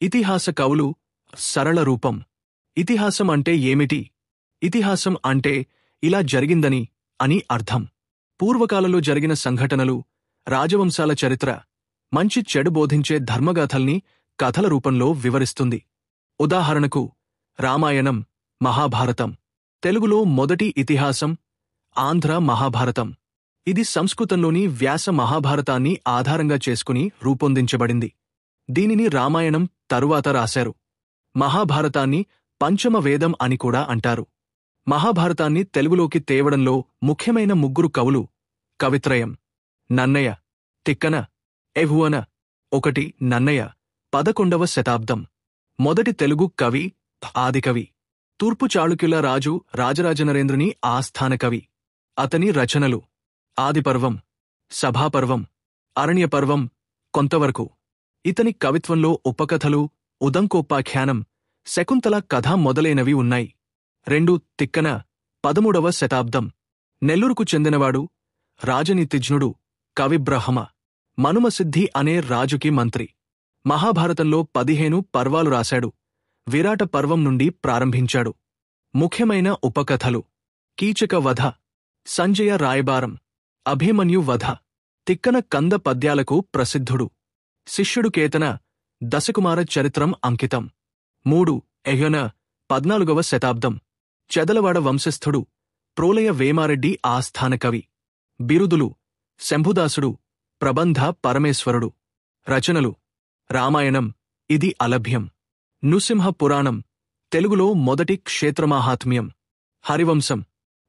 ఇతిహాస కవులు సరళ రూపం. ఇతిహాసం అంటే ఏమిటి? ఇతిహాసం అంటే ఇలా జరిగిందని అని అర్థం. పూర్వకాలలో జరిగిన సంఘటనలు, రాజవంశాల చరిత్ర, మంచి చెడు బోధించే ధర్మగాథల్ని కథల రూపంలో వివరిస్తుంది. ఉదాహరణకు రామాయణం, మహాభారతం. తెలుగులో మొదటి ఇతిహాసం ఆంధ్ర మహాభారతం. ఇది సంస్కృతంలోని వ్యాస మహాభారతాన్ని ఆధారంగా చేసుకుని రూపొందించబడింది. దీనిని రామాయణం తరువాత రాశారు. మహాభారతాన్ని పంచమ వేదం అని కూడా అంటారు. మహాభారతాన్ని తెలుగులోకి తేవడంలో ముఖ్యమైన ముగ్గురు కవులు కవిత్రయం. నన్నయ, తిక్కన, ఎవ్వువన. 1 నన్నయ 11వ శతాబ్దం మొదటి తెలుగు కవి, ఆదికవి. తూర్పు చాళుక్యుల రాజు రాజరాజనరేంద్రుని ఆస్థాన కవి. అతని రచనలు ఆదిపర్వం, సభాపర్వం, అరణ్యపర్వం కొంతవరకు. ఇతని కవిత్వంలో ఉపకథలు, ఉదంకోపాఖ్యానం, శకుంతల కథ మొదలైనవి ఉన్నాయి. 2 తిక్కన 13వ శతాబ్దం నెల్లూరుకు చెందినవాడు, రాజనీతిజ్ఞుడు, కవిబ్రహ్మ. మనుమసిద్ధి అనే రాజుకి మంత్రి. మహాభారతంలో 15 పర్వాలు రాశాడు. విరాట పర్వం నుండి ప్రారంభించాడు. ముఖ్యమైన ఉపకథలు కీచక వధ, సంజయ రాయబారం, అభిమన్యు వధ. తిక్కన కంద పద్యాలకు ప్రసిద్ధుడు. శిష్యుడు కేతన, దశకుమార చరిత్రం అంకితం. 3 ఎహ్యొన 14వ శతాబ్దం చెదలవాడ వంశస్థుడు, ప్రోలయ వేమారెడ్డి ఆస్థాన కవి. బిరుదులు శంభుదాసుడు, ప్రబంధ పరమేశ్వరుడు. రచనలు రామాయణం, ఇది అలభ్యం. నృసింహ పురాణం, తెలుగులో మొదటి క్షేత్రమాహాత్మ్యం. హరివంశం,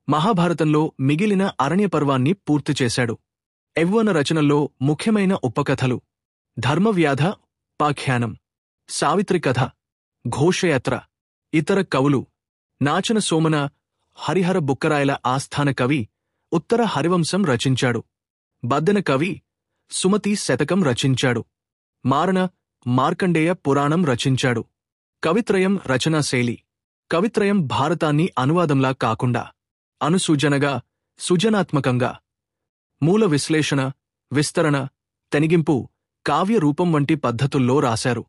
మహాభారతంలో మిగిలిన అరణ్యపర్వాన్ని పూర్తిచేశాడు. ఎవ్వన రచనల్లో ముఖ్యమైన ఉపకథలు ధర్మవ్యాధ పాఖ్యానం, సావిత్రి కథ, ఘోషయాత్ర. ఇతర కవులు నాచన సోమన, హరిహర బుక్కరాయల ఆస్థాన కవి ఉత్తర హరివంశం రచించాడు. బద్దెన కవి సుమతి శతకం రచించాడు. మారణ మార్కండేయ పురాణం రచించాడు. కవిత్రయం రచనాశైలి. కవిత్రయం భారతాన్ని అనువాదంలా కాకుండా అనుసూజనగా, సృజనాత్మకంగా, మూల విశ్లేషణ, విస్తరణ, తెనిగింపు, కావ్య రూపం వంటి పద్ధతుల్లో రాశారు.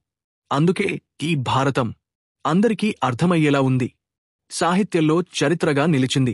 అందుకే ఈ భారతం అందరికీ అర్థమయ్యేలా ఉంది. సాహిత్యంలో చరిత్రగా నిలిచింది.